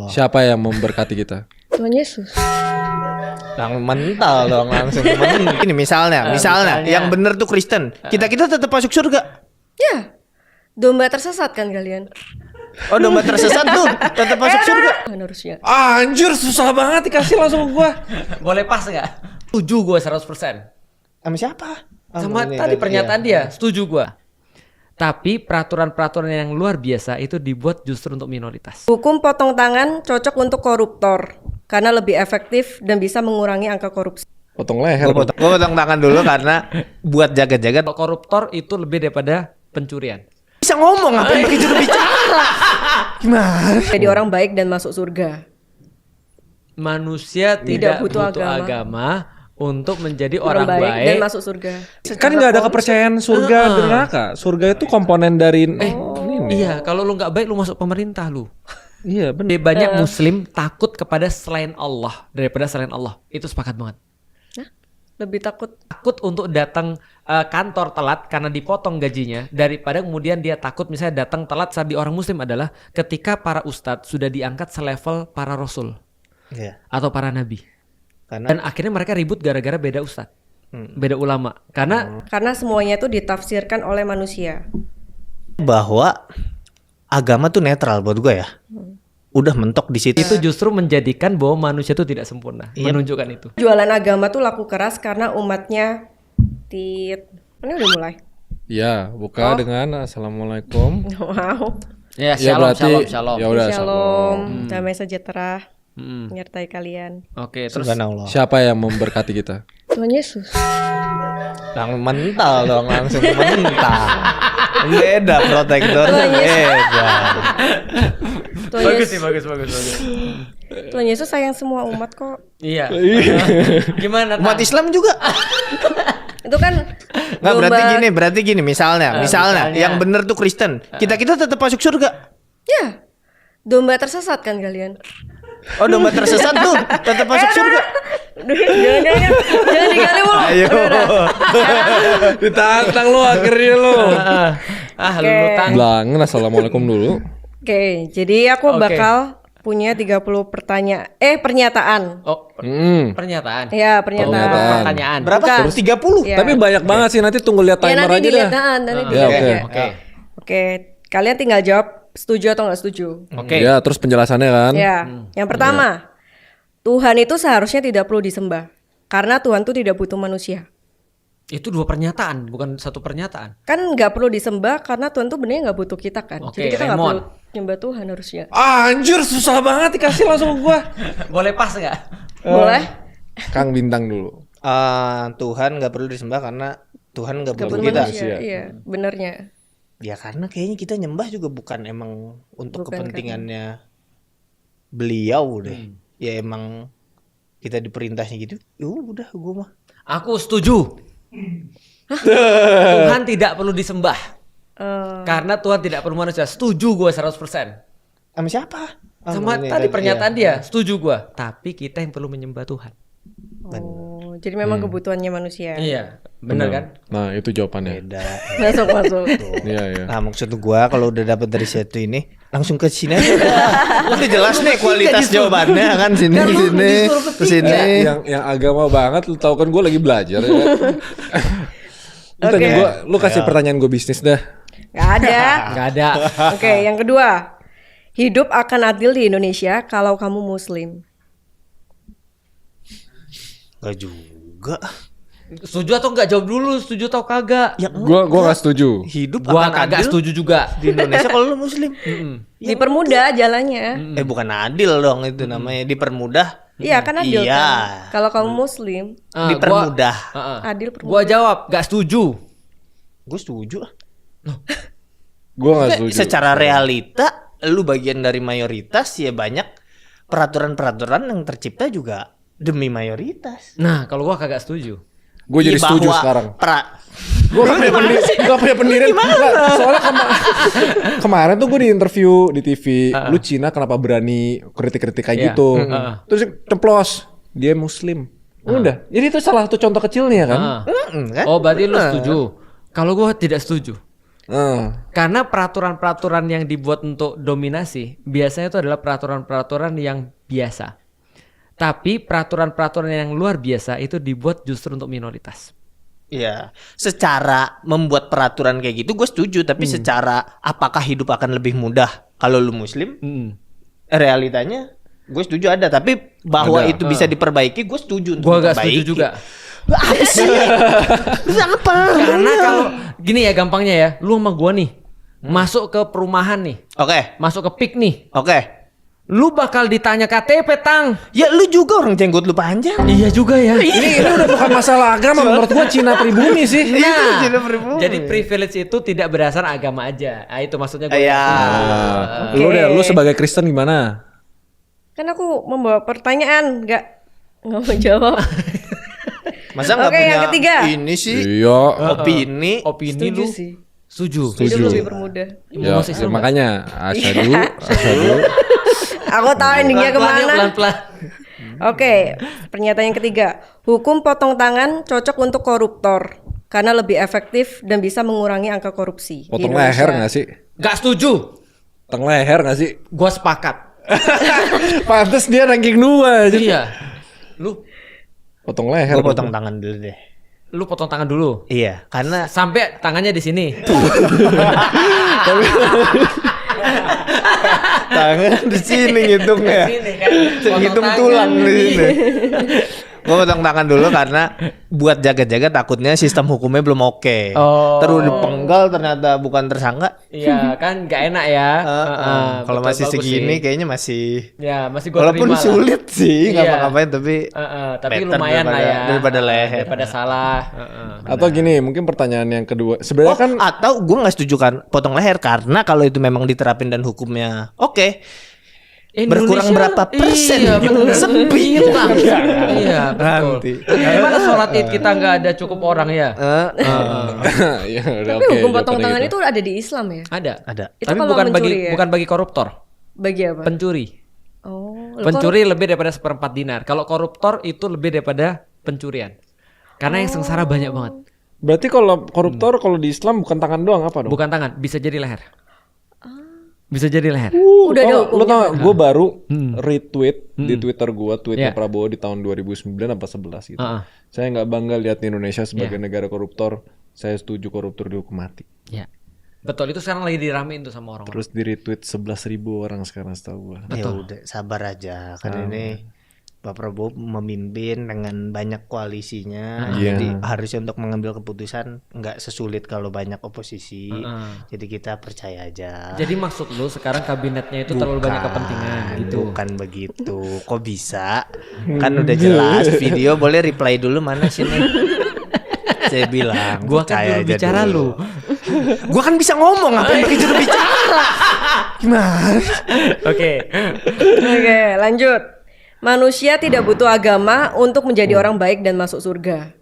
Siapa yang memberkati kita? Tuhan Yesus. Mental dong langsung. Ini misalnya yang bener tuh Kristen. Kita tetap masuk surga. Ya, domba tersesat kan kalian? Oh, domba tersesat tuh tetap masuk surga. Tuhan harusnya. Anjir, susah banget dikasih langsung ke gua. Boleh pas nggak? Setuju gue 100%. Sama siapa? Sama tadi pernyataan dia, setuju gue. Tapi peraturan-peraturan yang luar biasa itu dibuat justru untuk minoritas. Hukum potong tangan cocok untuk koruptor karena lebih efektif dan bisa mengurangi angka korupsi. Potong leher. Gue potong tangan dulu karena buat jaga-jaga. Kalau koruptor itu lebih daripada pencurian. Bisa ngomong apa yang pakai juru bicara? Gimana? Jadi orang baik dan masuk surga. Manusia tidak butuh agama untuk menjadi orang baik dan masuk surga. Kan nggak ada kepercayaan surga dan neraka. Surga itu komponen dari ini. Iya, kalau lu nggak baik lu masuk pemerintah lu. Iya benar. Banyak muslim takut kepada selain Allah daripada selain Allah. Itu sepakat banget. Lebih takut. Takut untuk datang kantor telat karena dipotong gajinya daripada kemudian dia takut misalnya datang telat saat di orang muslim adalah ketika para ustadz sudah diangkat selevel para rasul atau para nabi. Dan akhirnya mereka ribut gara-gara beda ustadz, beda ulama. Karena semuanya itu ditafsirkan oleh manusia. Bahwa agama tuh netral buat gue ya. Udah mentok di situ. Itu justru menjadikan bahwa manusia itu tidak sempurna. Menunjukkan itu. Jualan agama tuh laku keras karena umatnya Ini udah mulai. Ya, buka dengan assalamualaikum. Wow. Ya, Ya, shalom, berarti- shalom. ya udah, Shalom, damai sejahtera menyertai kalian. Oke, terus Subhanallah. Siapa yang memberkati kita? Tuhan Yesus. Mental dong langsung mental. Beda protektor beda. Tuhan bagus Yesus. sih, bagus. Tuhan Yesus sayang semua umat kok. Iya. Gimana? Umat Islam juga. Itu kan Nggak, domba. berarti gini misalnya yang bener tuh Kristen. Kita tetap masuk surga. Ya, domba tersesat kan kalian? Oh, domba tersesat tuh tetap masuk surga. Jangan digali mulu. Ayo. Ditantang lo akhirnya lo. Lu tang. Bilangin assalamualaikum dulu. Oke, jadi aku Oke. bakal punya 30 pernyataan. Oh, Hmm. pernyataan. Ya, pernyataan. Pertanyaan. Berapa? Bukan. 30. Ya. Tapi banyak banget sih, nanti tunggu lihat Ya timer nanti aja dilihat, dah. nanti Ya, dilihat oke. ya. Oke. Oke, kalian tinggal jawab setuju atau nggak setuju. Oke. Ya, terus penjelasannya kan. Ya, yang pertama, Tuhan itu seharusnya tidak perlu disembah karena Tuhan itu tidak butuh manusia. Itu dua pernyataan, bukan satu pernyataan. Kan nggak perlu disembah karena Tuhan tuh benernya nggak butuh kita kan. Oke, Jadi kita nggak Raymond. perlu nyembah Tuhan harusnya. Anjir, susah banget dikasih langsung ke gua. Boleh pas nggak? Boleh? Kang Bintang dulu. Tuhan nggak perlu disembah karena Tuhan nggak Nggak butuh perlu kita. manusia. Iya, benernya. Ya karena kayaknya kita nyembah juga bukan emang untuk Bukan kepentingannya beliau deh. Ya emang kita diperintahnya gitu. Ya udah gua mah. Aku setuju. Tuhan tidak perlu disembah karena Tuhan tidak perlu manusia. Setuju gue 100%. Sama siapa? Sama ini tadi pernyataan iya. dia, setuju gue. Tapi kita yang perlu menyembah Tuhan. Oh, jadi memang kebutuhannya manusia. Iya, benar kan? Nah, itu jawabannya. Beda. Masuk. Iya, iya. Nah maksud gua kalau udah dapet dari situ ini langsung ke sini aja. Udah jelas nih kualitas jawabannya kan sini ke sini. Yang agama banget, lu tau kan gue lagi belajar ya. Lu tanya gua, lu kasih pertanyaan gue bisnis dah. Gak ada. Gak ada. Oke, yang kedua. Hidup akan adil di Indonesia kalau kamu muslim. Gak juga. Setuju atau enggak? Jawab dulu, setuju atau kagak? Ya Gua gak setuju. hidup Gua akan kagak adil setuju juga. di Indonesia kalau lu muslim. Dipermudah jalannya. Bukan adil dong itu namanya dipermudah. Iya kan adil Iya. kan. Kalau kamu muslim, Dipermudah. adil permudah. Gua jawab, gak setuju. Gue setuju. Gue gak setuju. Secara realita lu bagian dari mayoritas ya banyak peraturan-peraturan yang tercipta juga demi mayoritas. Nah, kalau gua kagak setuju. Gue jadi Iya, setuju bahwa sekarang. pra- Gue gak punya pendirian. Nggak, soalnya kemarin tuh gue di interview di TV. Lu Cina kenapa berani kritik-kritik kayak Iya. gitu. Terus ceplos. Dia muslim. Udah. Jadi itu salah satu contoh kecilnya kan. kan? Oh, berarti lu setuju. Kalau gua tidak setuju. Karena peraturan-peraturan yang dibuat untuk dominasi biasanya itu adalah peraturan-peraturan yang biasa. Tapi peraturan-peraturan yang luar biasa itu dibuat justru untuk minoritas. Iya, secara membuat peraturan kayak gitu gue setuju, tapi secara apakah hidup akan lebih mudah kalau lu muslim? Realitanya gue setuju ada, tapi bahwa Ada. itu bisa diperbaiki gue setuju untuk Gua gak diperbaiki. setuju juga. Apa sih? Terus apa? Karena kalau gini ya gampangnya ya, lu sama gua nih masuk ke perumahan nih, Oke, masuk ke PIK nih, oke. lu bakal ditanya KTP tang. Ya lu juga orang jenggot lu panjang. Iya juga ya. Ini udah bukan masalah agama, menurut gua Cina pribumi sih. Nah, Cina pribumi. jadi privilege itu tidak berdasar agama aja. Ah itu maksudnya gue. Iya. Lu deh, lu sebagai Kristen gimana? Kan aku membawa pertanyaan, nggak mau jawab. Masa nggak Oke, punya yang ketiga. ini sih? Iya. Opini. Opini Setuju lu sih. setuju. Hidup lebih permudah. Ya, Masuk Islam makanya asyhadu. Aku tahu endingnya Pelan-pelan ya, kemana. pelan-pelan. Oke, pernyataan yang ketiga. Hukum potong tangan cocok untuk koruptor karena lebih efektif dan bisa mengurangi angka korupsi. di Potong Indonesia. leher nggak sih? Gak setuju. Potong leher nggak sih? Gua sepakat. Pantes dia ranking 2 aja. Iya. Lu Potong leher. Gue potong tangan dulu deh. potong tangan dulu. Iya, karena Sampai tangannya di sini. tangan di sini ngitungnya. Sini kan. Potong Hitung tangan. tulang di sini. Gue potong tangan dulu karena buat jaga-jaga takutnya sistem hukumnya belum oke. Oh. Terus dipenggal ternyata bukan tersangka. Iya kan gak enak ya. Kalau Betul, masih bagus segini sih. kayaknya masih. Ya masih gua Walaupun terima lah. sulit sih Iya. ngapa-ngapain tapi. Tapi better lumayan lah ya. daripada leher. Daripada salah. Atau gini, mungkin pertanyaan yang kedua. Sebenarnya kan Atau gue nggak setuju kan potong leher karena kalau itu memang diterapin dan hukumnya oke. Berkurang berapa persen? Iya, bener. Sepi. Hilang. Iya, betul. Nanti. Gimana sholat id kita nggak ada cukup orang ya? ya udah Tapi oke. hukum potong jawabannya tangan gitu. itu ada di Islam ya? Ada. Ada. Itu Tapi kalau bukan bagi mencuri ya? bukan bagi koruptor. Bagi apa? Pencuri. Oh, Pencuri lebih daripada 1/4 dinar. Kalau koruptor itu lebih daripada pencurian. Karena yang sengsara banyak banget. Berarti kalau koruptor kalau di Islam bukan tangan doang apa dong? Bukan tangan, bisa jadi leher. Bisa jadi leher. Udah ada Lo tau hukumnya. gue baru retweet di Twitter gue tweetnya Yeah. Prabowo di tahun 2009 apa 11 gitu. Heeh. Saya nggak bangga lihat Indonesia sebagai negara koruptor. Saya setuju koruptor dihukum mati. Ya. Betul, itu sekarang lagi diramein tuh sama orang-orang. Terus di retweet 11.000 orang sekarang setahu gue. Ya udah sabar aja kan ini Pak Prabowo memimpin dengan banyak koalisinya, Iya. jadi harusnya untuk mengambil keputusan nggak sesulit kalau banyak oposisi. Jadi kita percaya aja. Jadi maksud lu sekarang kabinetnya itu terlalu banyak kepentingan gitu. Bukan begitu. Kok bisa? Kan udah jelas video. Boleh reply dulu mana sini? Saya bilang Gua kan percaya juru aja bicara dulu. lu. Gua kan bisa ngomong apa yang pakai juru bicara? Gimana? Oke. Oke, lanjut. Manusia tidak butuh agama untuk menjadi orang baik dan masuk surga.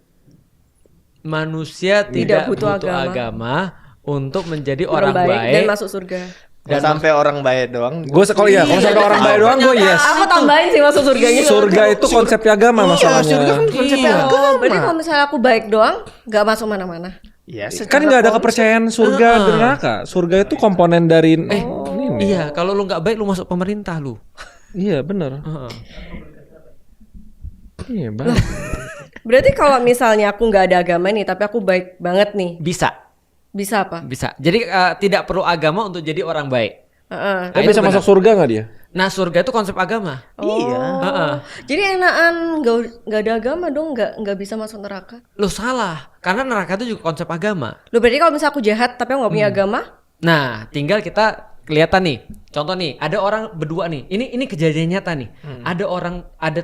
Manusia tidak butuh agama untuk menjadi orang baik dan masuk surga. Dan sampai orang baik doang. Gue kalau ya kalau sampai orang baik doang gue yes. Aku tambahin sih masuk surganya. Surga itu konsep agama masalahnya. surga kan konsepnya Oh, agama. berarti kalau misalnya aku baik doang, nggak masuk mana-mana. Ya, Kan nggak ada kepercayaan surga dan neraka. Surga itu komponen dari ini. Iya, kalau lu nggak baik lu masuk pemerintah lu. Iya benar. Iya bang. Berarti kalau misalnya aku nggak ada agama nih, tapi aku baik banget nih, Bisa, bisa apa? bisa. Jadi tidak perlu agama untuk jadi orang baik. Heeh. Tapi bisa masuk surga nggak dia? Nah, surga itu konsep agama. Iya. Jadi enakan nggak ada agama dong, nggak bisa masuk neraka. Lu salah, karena neraka itu juga konsep agama. Loh, berarti kalau misalnya aku jahat tapi aku nggak punya agama, Nah, tinggal kita kelihatan nih. Contoh nih, ada orang berdua nih. Ini kejadian nyata nih. Ada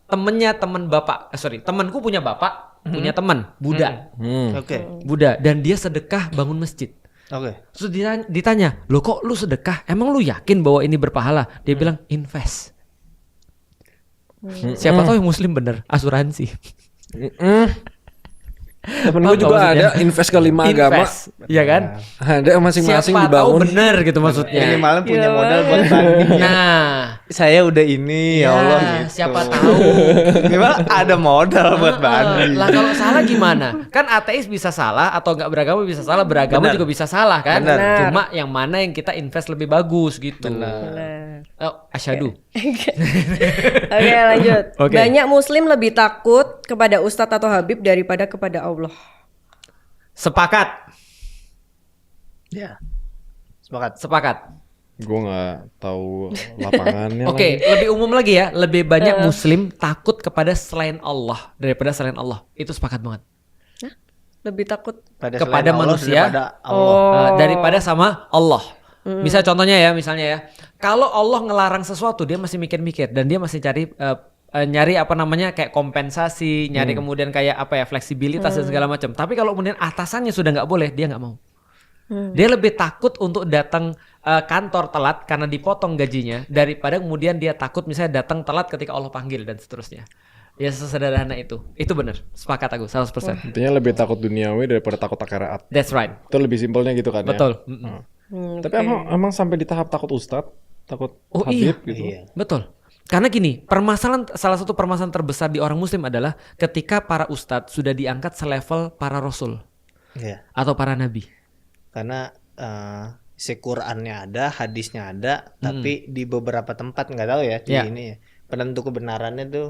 temennya temen bapak. Temanku punya bapak, punya teman Buddha. Oke. Buddha dan dia sedekah bangun masjid. Oke. Terus ditanya, "Loh kok lu sedekah? Emang lu yakin bahwa ini berpahala?" Dia bilang, "Invest." Siapa tahu yang muslim bener, asuransi. Temen gue juga maksudnya? ada invest ke 5 agama. Invest, iya kan? Ada masing-masing Siapa tahu dibangun. bener gitu maksudnya. Minimalnya punya modal buat tanding. Nah, saya udah ini ya Allah gitu. Siapa tahu. Gimana ada modal buat Bandi. Lah kalau salah gimana? Kan ateis bisa salah atau nggak beragama bisa salah, beragama Benar. juga bisa salah kan? Benar. Cuma yang mana yang kita invest lebih bagus gitu. Nah. Oh, asyhadu. Oke, lanjut. Oke. Banyak muslim lebih takut kepada ustadz atau habib daripada kepada Allah. Sepakat. Ya. Sepakat. Sepakat. Gue nggak tahu lapangannya. Oke, lebih umum lagi ya, lebih banyak muslim takut kepada selain Allah daripada selain Allah. Itu sepakat banget. Lebih takut. Kepada Kepada selain Allah manusia. daripada Allah. Daripada sama Allah. Misal contohnya ya, misalnya ya, kalau Allah ngelarang sesuatu dia masih mikir-mikir dan dia masih cari nyari apa namanya kayak kompensasi, nyari kemudian kayak apa ya fleksibilitas dan segala macam. Tapi kalau kemudian atasannya sudah nggak boleh, dia nggak mau. Dia lebih takut untuk datang kantor telat karena dipotong gajinya daripada kemudian dia takut misalnya datang telat ketika Allah panggil dan seterusnya. Ya sesederhana itu. Itu benar. Sepakat aku 100%. Intinya lebih takut duniawi daripada takut akhirat. That's right. Itu lebih simpelnya gitu kan ya. Betul. Tapi emang sampai di tahap takut ustadz, takut Oh habib iya. gitu. Iya. Betul. Karena gini, salah satu permasalahan terbesar di orang muslim adalah ketika para ustadz sudah diangkat selevel para rasul Iya. atau para nabi. Karena Qurannya ada, hadisnya ada, tapi di beberapa tempat nggak tahu ya di Ya. ini ya. Penentu kebenarannya tuh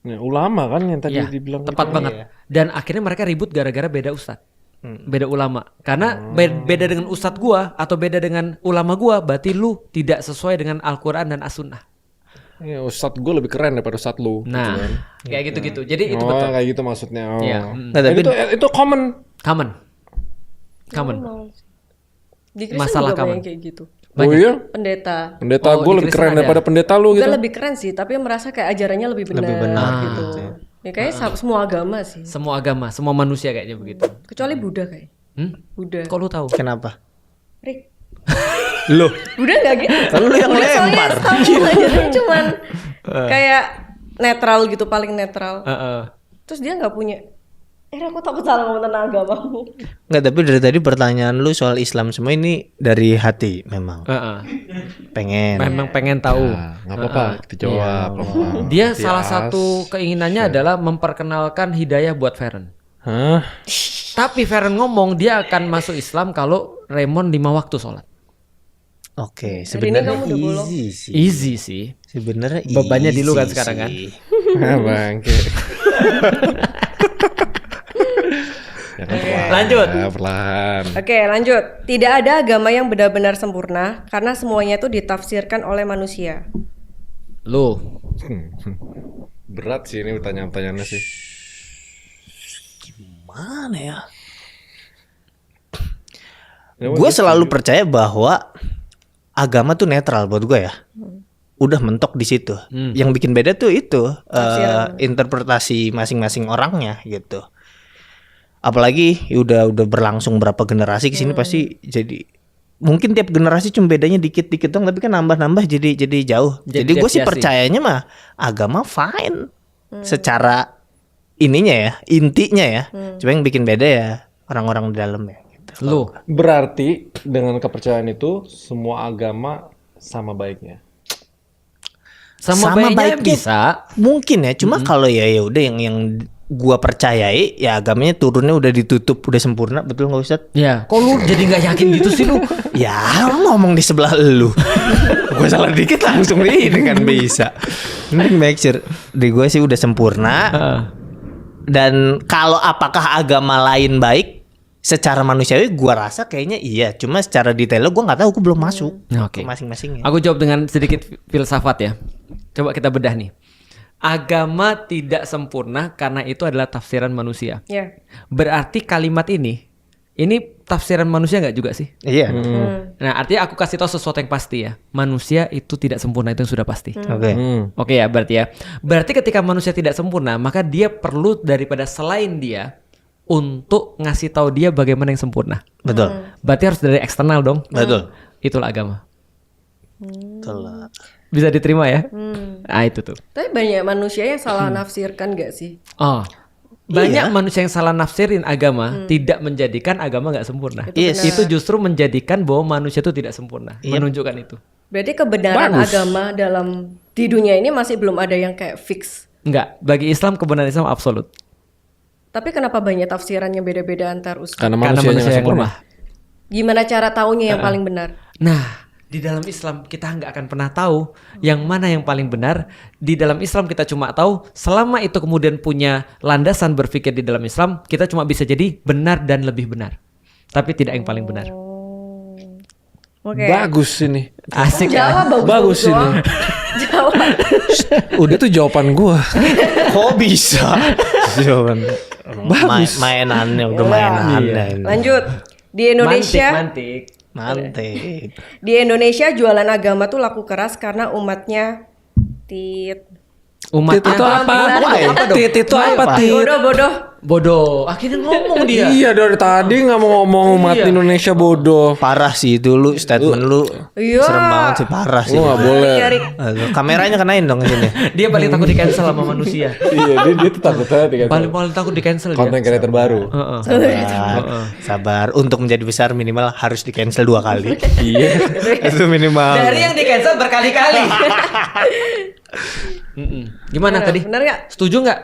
Ya, ulama kan yang tadi Ya, dibilang tepat gitu. banget. Iya. Dan akhirnya mereka ribut gara-gara beda ustadz. Beda ulama. Karena beda dengan ustadz gua atau beda dengan ulama gua, berarti lu tidak sesuai dengan Al-Quran dan As-Sunnah. Ya, ustadz gue lebih keren daripada ustadz lu. Nah, gitu kan. kayak gitu-gitu. Jadi itu Oh, betul. kayak gitu maksudnya. Oh. Iya. Nah, tapi Itu common. Common. Di Kristen Masalah juga banyak kamu. kayak gitu. Oh iya? Pendeta. Pendeta Oh, gue di lebih Kristen keren ada. daripada pendeta lu gitu. Gak lebih keren sih, tapi merasa kayak ajarannya lebih benar, gitu. Ya kayaknya semua agama sih. Semua agama, semua manusia kayaknya begitu. Kecuali Buddha kayak. Buddha. Kok lu tahu? kenapa? Rick. Loh, Buddha nggak gitu. Kan lu yang Buddha soalnya lempar. setahu ajarannya cuman kayak netral gitu, paling netral. Terus dia nggak punya. Aku takut salah ngomong tentang agamamu. Nggak, tapi dari tadi pertanyaan lu soal Islam semua ini dari hati memang. Pengen. Memang pengen tahu. Nah, nggak apa-apa, kita jawab. Dia salah satu keinginannya adalah memperkenalkan hidayah buat Feren. Hah? Tapi Feren ngomong dia akan masuk Islam kalau Raymond 5 waktu sholat. Oke, ini sebenarnya kamu udah bolong. easy sih. Easy sih. Sebenarnya Bebannya di lu kan easy sekarang kan? sih. Bangke. Ya kan perlahan, Lanjut. ya, perlahan. Oke, lanjut. Tidak ada agama yang benar-benar sempurna karena semuanya itu ditafsirkan oleh manusia. Lu. Berat sih ini pertanyaan-pertanyaannya sih. Mana ya? Ya, Gue selalu percaya bahwa agama tuh netral buat gue ya. Udah mentok di situ. Yang bikin beda tuh itu interpretasi masing-masing orangnya gitu. Apalagi udah berlangsung berapa generasi kesini pasti jadi mungkin tiap generasi cuma bedanya dikit-dikit dong, tapi kan nambah-nambah jadi jauh. Jadi gue sih deviasi. percayanya mah agama fine secara ininya ya, intinya ya. Cuma yang bikin beda ya orang-orang di dalam ya. Gitu. Lu. Berarti dengan kepercayaan itu semua agama sama baiknya. Sama baiknya bisa. Mungkin ya, cuma kalau ya udah yang gua percayai ya agamanya turunnya udah ditutup, udah sempurna, betul nggak Ustadz? Ya, kok lu jadi nggak yakin gitu sih lu? Ya orang ngomong di sebelah lu. Gue salah dikit langsung ini kan bisa. Ini make sure di gue sih udah sempurna. Dan kalau apakah agama lain baik secara manusiawi, gua rasa kayaknya iya. Cuma secara detailnya gua nggak tahu, gua belum masuk Oke. ke masing-masingnya. Aku jawab dengan sedikit filsafat ya. Coba kita bedah nih. Agama tidak sempurna karena itu adalah tafsiran manusia. Ya. Berarti kalimat ini tafsiran manusia nggak juga sih? Iya. Nah, artinya aku kasih tahu sesuatu yang pasti ya. Manusia itu tidak sempurna, itu yang sudah pasti. Oke. Oke ya, berarti ya. Berarti ketika manusia tidak sempurna, maka dia perlu daripada selain dia untuk ngasih tahu dia bagaimana yang sempurna. Betul. Berarti harus dari eksternal dong. Betul. Itulah agama. Betul. Bisa diterima ya? Ah itu tuh. Tapi banyak manusia yang salah nafsirkan gak sih? Oh. Banyak manusia yang salah nafsirin agama tidak menjadikan agama nggak sempurna. Yes. Itu justru menjadikan bahwa manusia itu tidak sempurna. Menunjukkan itu. Berarti kebenaran Bagus. agama dalam di dunia ini masih belum ada yang kayak fix. Enggak, bagi Islam kebenaran Islam absolut. Tapi kenapa banyak tafsirannya beda-beda antar ustaz? Karena Karena manusianya manusia nggak yang sempurna. lemah. Gimana cara taunya yang paling benar? Nah, di dalam Islam kita nggak akan pernah tahu yang mana yang paling benar. Di dalam Islam kita cuma tahu selama itu kemudian punya landasan berpikir di dalam Islam, kita cuma bisa jadi benar dan lebih benar. Tapi tidak yang paling benar. Oke. Bagus ini. Asik Jawab ya. Bagus ini. doang. Jawab. Udah tuh jawaban gua. Kok bisa? Jawaban. Bagus. Mainannya udah mainannya. ini. Lanjut. Di Indonesia, Mantik. Mantik. di Indonesia jualan agama tuh laku keras karena umatnya tit. Umat Tit itu apa? Tit itu apa, Tit? Bodoh. bodoh. Akhirnya ngomong dia. Iya dari tadi nggak mau ngomong umat Indonesia bodoh. Parah sih itu lu statement lu. Iya. Serem banget sih, parah sih. Lu nggak boleh. Nyari. Aduh, kameranya kenain dong sini. Dia paling takut di cancel sama manusia. Iya dia tuh takut banget kan. Paling takut di cancel dia. Konten creator baru. Heeh. Sabar. Sabar. Untuk menjadi besar minimal harus di cancel 2 kali. Iya. Itu minimal. Dari yang di cancel berkali-kali. Gimana tadi? Bener nggak? Setuju nggak?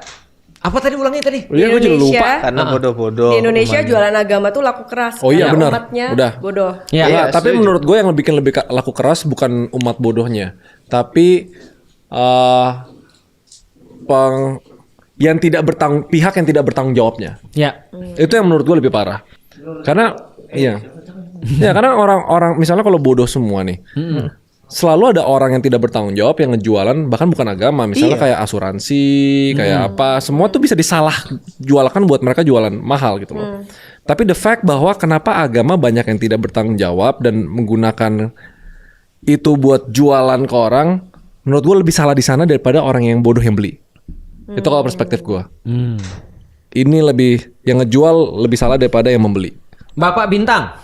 Apa tadi ulangnya tadi? Iya gue juga lupa. Karena bodoh-bodoh. Di Indonesia jualan agama tuh laku keras. Oh iya, karena benar. Umatnya Udah. bodoh. Ya. Nggak, tapi setuju. menurut gue yang bikin lebih laku keras bukan umat bodohnya, tapi yang tidak pihak yang tidak bertanggung jawabnya. Ya. Itu yang menurut gue lebih parah. Karena iya. Ya karena orang-orang misalnya kalau bodoh semua nih. Selalu ada orang yang tidak bertanggung jawab yang ngejualan bahkan bukan agama, misalnya kayak asuransi, kayak apa, semua tuh bisa disalah jualkan buat mereka jualan mahal gitu loh. Tapi the fact bahwa kenapa agama banyak yang tidak bertanggung jawab dan menggunakan itu buat jualan ke orang, menurut gue lebih salah di sana daripada orang yang bodoh yang beli. Itu kalau perspektif gue. Ini lebih yang ngejual lebih salah daripada yang membeli. Bapak Bintang.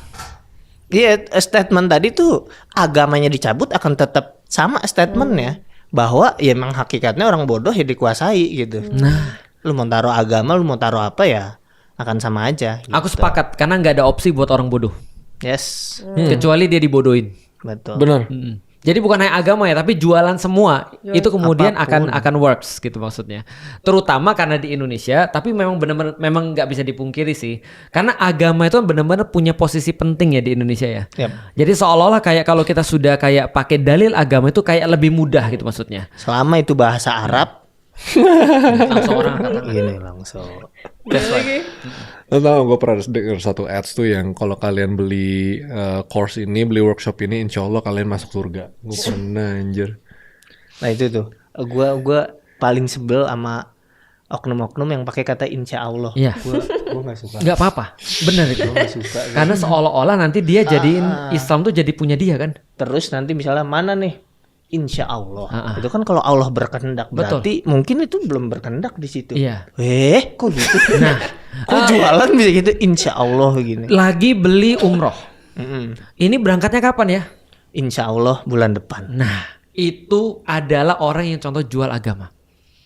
Iya, statement tadi tuh agamanya dicabut akan tetap sama statementnya bahwa ya emang hakikatnya orang bodoh ya dikuasai gitu. Nah, Lu mau taruh agama, lu mau taruh apa ya akan sama aja. Gitu. aku sepakat karena nggak ada opsi buat orang bodoh. Yes, Kecuali dia dibodohin. betul. Benar. Jadi bukan hanya agama ya, tapi jualan semua itu kemudian akan works gitu maksudnya. Terutama karena di Indonesia, tapi memang benar-benar memang nggak bisa dipungkiri sih. Karena agama itu benar-benar punya posisi penting ya di Indonesia ya. Yap. Jadi seolah-olah kayak kalau kita sudah kayak pakai dalil agama itu kayak lebih mudah gitu maksudnya. Selama itu bahasa Arab, Langsung orang angkat tangan. gini langsung. Lo tau gue pernah denger satu ads tuh yang kalau kalian beli course ini, beli workshop ini, insya Allah kalian masuk surga. Gue pernah anjir. Nah itu tuh, gua paling sebel sama oknum-oknum yang pakai kata insya Allah. Iya. Gua nggak suka. Nggak apa-apa, benar itu. Karena seolah-olah nanti dia jadiin Islam tuh jadi punya dia kan. Terus nanti misalnya mana nih? Insya Allah. Itu kan kalau Allah berkehendak, Betul. berarti mungkin itu belum berkehendak di situ. Iya. Kok gitu? Nah, kok jualan bisa gitu? Insya Allah gini. Lagi beli umroh. Ini berangkatnya kapan ya? Insya Allah bulan depan. Nah, itu adalah orang yang contoh jual agama.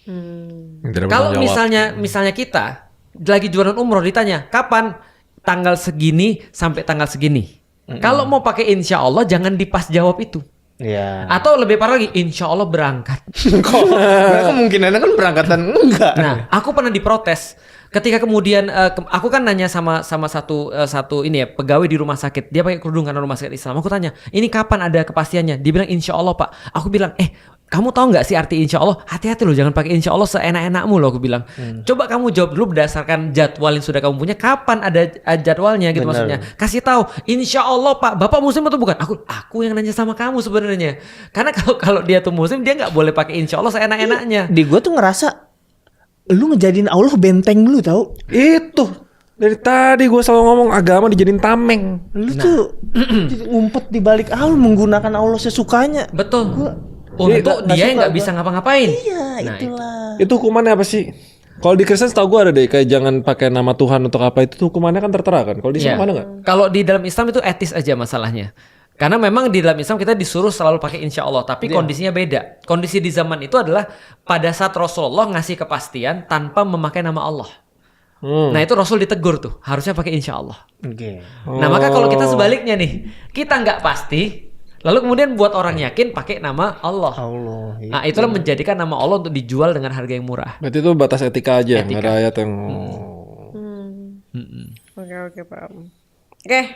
Tidak Kalau bertanggung jawab. misalnya kita lagi jualan umroh ditanya kapan, tanggal segini sampai tanggal segini. Kalau mau pakai insya Allah jangan dipas jawab itu. Iya. Atau lebih parah lagi insya Allah berangkat. Kok? Kemungkinannya kan berangkatan enggak. Nah, aku pernah diprotes ketika kemudian aku kan nanya sama satu ini ya pegawai di rumah sakit. Dia pakai kerudung karena rumah sakit Islam. Aku tanya, ini kapan ada kepastiannya? Dia bilang insya Allah Pak. Aku bilang, kamu tahu nggak sih arti insya Allah? Hati-hati loh, jangan pakai insya Allah seenak-enakmu loh. Aku bilang, coba kamu jawab dulu berdasarkan jadwal yang sudah kamu punya. Kapan ada jadwalnya gitu maksudnya? Kasih tahu, insya Allah Pak. Bapak Muslim atau bukan? Aku yang nanya sama kamu sebenarnya. Karena kalau dia tuh Muslim, dia nggak boleh pakai insya Allah seenak-enaknya. Di gua tuh ngerasa lu ngejadiin Allah benteng lu tau. Itu dari tadi gue selalu ngomong agama dijadiin tameng. Lu tuh ngumpet di balik Allah, menggunakan Allah sesukanya. Betul. Untuk nggak dia suka nggak gua. bisa ngapa-ngapain. Iya, Nah, itulah. Itu hukumannya apa sih? Kalau di Kristen setahu gue ada deh kayak jangan pakai nama Tuhan untuk apa itu tuh hukumannya kan tertera kan. Kalau di Islam Iya. ada nggak? Kalau di dalam Islam itu etis aja masalahnya. Karena memang di dalam Islam kita disuruh selalu pakai insya Allah, tapi kondisinya beda. Kondisi di zaman itu adalah pada saat Rasulullah ngasih kepastian tanpa memakai nama Allah. Nah itu Rasul ditegur tuh, harusnya pakai insya Allah. Oke. Nah maka kalau kita sebaliknya nih, kita nggak pasti, Lalu kemudian buat orang yakin pakai nama Allah. Allah. Nah, itulah menjadikan nama Allah untuk dijual dengan harga yang murah. Berarti itu batas etika aja, nggak ada ayat yang. Oke, paham. Oke.